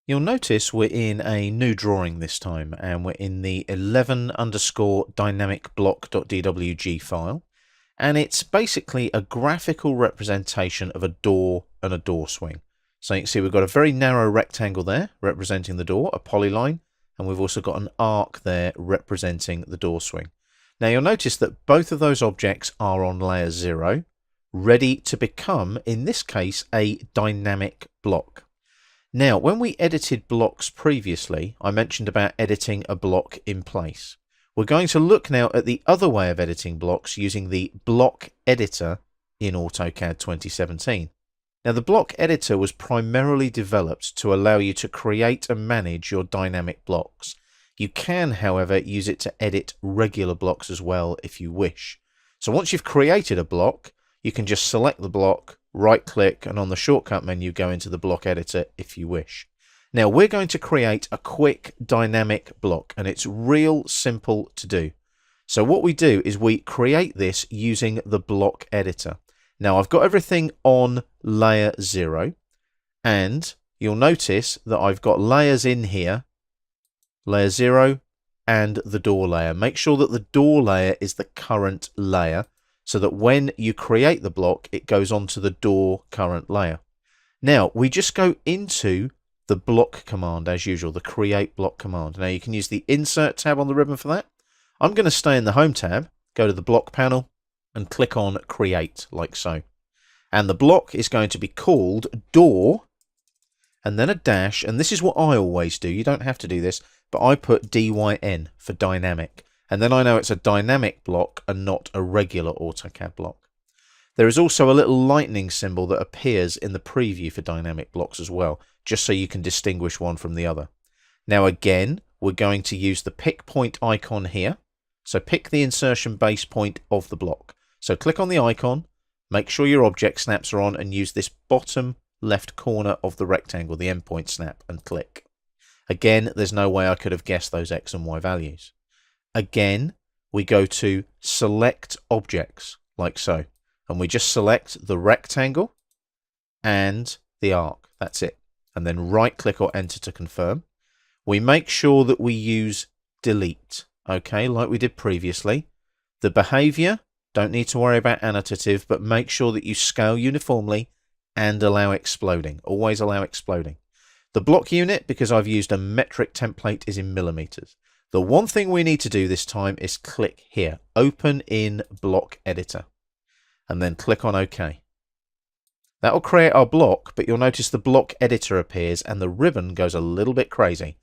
You'll notice we're in a new drawing this time, and we're in the 11 underscore dynamic block.dwg file. And it's basically a graphical representation of a door and a door swing. So you can see we've got a very narrow rectangle there representing the door, a polyline, and we've also got an arc there representing the door swing. Now you'll notice that both of those objects are on layer 0, ready to become, in this case, a dynamic block. Now, when we edited blocks previously, I mentioned about editing a block in place. We're going to look now at the other way of editing blocks using the block editor in AutoCAD 2017. Now, the block editor was primarily developed to allow you to create and manage your dynamic blocks. You can, however, use it to edit regular blocks as well if you wish. So once you've created a block, you can just select the block, right click, and on the shortcut menu go into the block editor if you wish. Now we're going to create a quick dynamic block, and it's real simple to do. So what we do is we create this using the block editor. Now I've got everything on layer 0, and you'll notice that I've got layers in here, layer 0 and the door layer. Make sure that the door layer is the current layer, so that when you create the block, it goes onto the door current layer. Now, we just go into the block command as usual, the create block command. Now, you can use the insert tab on the ribbon for that. I'm going to stay in the home tab, go to the block panel, and click on create, like so. And the block is going to be called door, and then a dash, and this is what I always do. You don't have to do this, but I put DYN for dynamic. And then I know it's a dynamic block and not a regular AutoCAD block. There is also a little lightning symbol that appears in the preview for dynamic blocks as well, just so you can distinguish one from the other. Now again, we're going to use the pick point icon here. So pick the insertion base point of the block. So click on the icon, make sure your object snaps are on, and use this bottom left corner of the rectangle, the endpoint snap, and click. Again, there's no way I could have guessed those X and Y values. Again, we go to select objects, like so, and we just select the rectangle and the arc. That's it. And then right click or enter to confirm. We make sure that we use delete, okay, like we did previously. The behavior, don't need to worry about annotative, but make sure that you scale uniformly and allow exploding. Always allow exploding. The block unit, because I've used a metric template, is in millimeters. The one thing we need to do this time is click here, open in block editor, and then click on OK. That will create our block, but you'll notice the block editor appears and the ribbon goes a little bit crazy.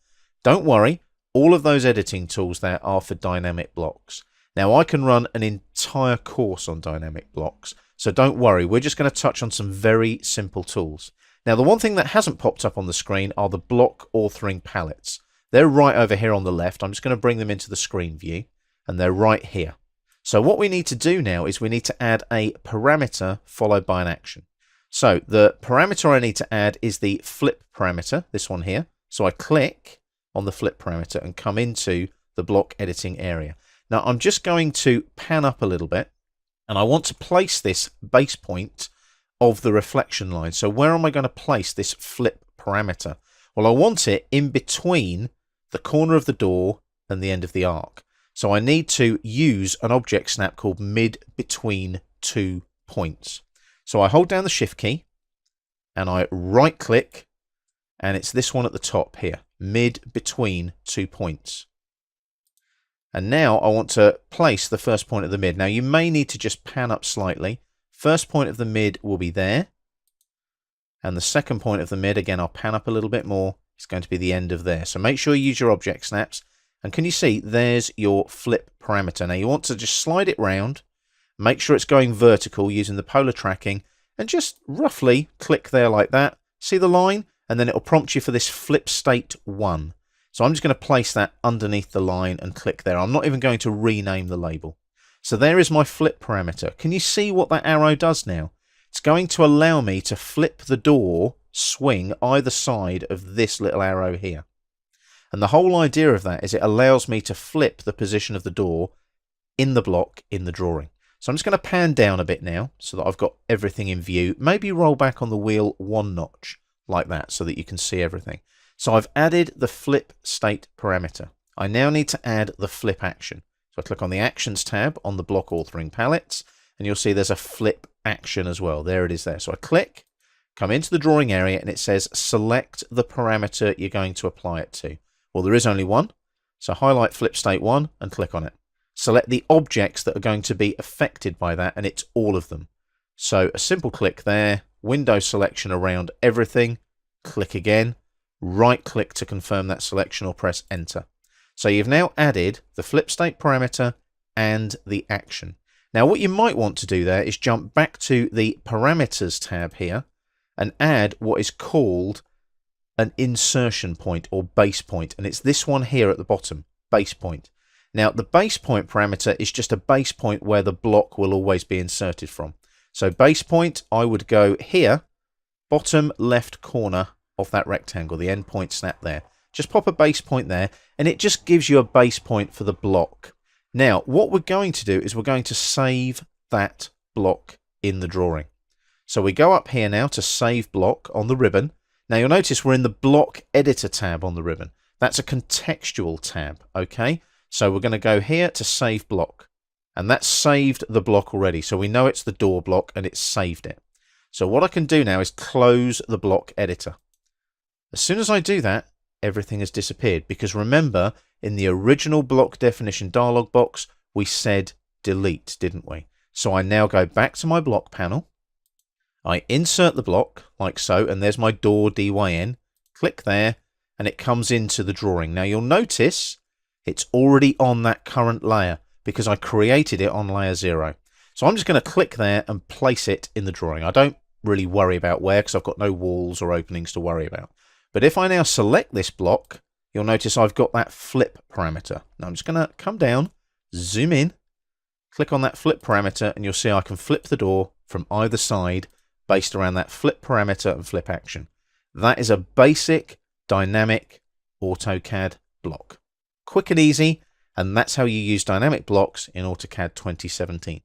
Don't worry, all of those editing tools there are for dynamic blocks. Now I can run an entire course on dynamic blocks, so don't worry, we're just going to touch on some very simple tools. Now the one thing that hasn't popped up on the screen are the block authoring palettes. They're right over here on the left. I'm just going to bring them into the screen view, and they're right here. So what we need to do now is we need to add a parameter followed by an action. So the parameter I need to add is the flip parameter, this one here. So I click on the flip parameter and come into the block editing area. Now I'm just going to pan up a little bit, and I want to place this base point of the reflection line. So where am I going to place this flip parameter? Well, I want it in between the corner of the door and the end of the arc. So I need to use an object snap called mid between 2 points. So I hold down the shift key and I right click, and it's this one at the top here, mid between 2 points. And now I want to place the first point of the mid. Now you may need to just pan up slightly. First point of the mid will be there. And the second point of the mid, again, I'll pan up a little bit more. It's going to be the end of there. So make sure you use your object snaps. And can you see, there's your flip parameter. Now you want to just slide it round, make sure it's going vertical using the polar tracking, and just roughly click there like that. See the line? And then it'll prompt you for this flip state 1. So I'm just going to place that underneath the line and click there. I'm not even going to rename the label. So there is my flip parameter. Can you see what that arrow does now? It's going to allow me to flip the door swing either side of this little arrow here. And the whole idea of that is it allows me to flip the position of the door in the block in the drawing. So I'm just going to pan down a bit now so that I've got everything in view. Maybe roll back on the wheel 1 notch like that so that you can see everything. So I've added the flip state parameter. I now need to add the flip action. So I click on the Actions tab on the block authoring palettes, and you'll see there's a flip action as well. There it is there. So I click, come into the drawing area, and it says select the parameter you're going to apply it to. Well, there is only one. So highlight flip state 1 and click on it. Select the objects that are going to be affected by that, and it's all of them. So a simple click there, window selection around everything, click again, right click to confirm that selection or press enter. So you've now added the flip state parameter and the action. Now what you might want to do there is jump back to the parameters tab here and add what is called an insertion point or base point, and it's this one here at the bottom, base point. Now the base point parameter is just a base point where the block will always be inserted from. So base point, I would go here, bottom left corner of that rectangle, the endpoint snap there. Just pop a base point there, and it just gives you a base point for the block. Now, what we're going to do is we're going to save that block in the drawing. So we go up here now to Save Block on the ribbon. Now you'll notice we're in the Block Editor tab on the ribbon. That's a contextual tab, okay? So we're going to go here to Save Block. And that's saved the block already. So we know it's the door block and it's saved it. So what I can do now is close the block editor. As soon as I do that, everything has disappeared, because remember, in the original block definition dialog box, we said delete, didn't we? So I now go back to my block panel. I insert the block like so, and there's my door DYN. Click there, and it comes into the drawing. Now you'll notice it's already on that current layer because I created it on layer 0. So I'm just going to click there and place it in the drawing. I don't really worry about where, because I've got no walls or openings to worry about. But if I now select this block, you'll notice I've got that flip parameter. Now I'm just going to come down, zoom in, click on that flip parameter, and you'll see I can flip the door from either side based around that flip parameter and flip action. That is a basic dynamic AutoCAD block. Quick and easy, and that's how you use dynamic blocks in AutoCAD 2017.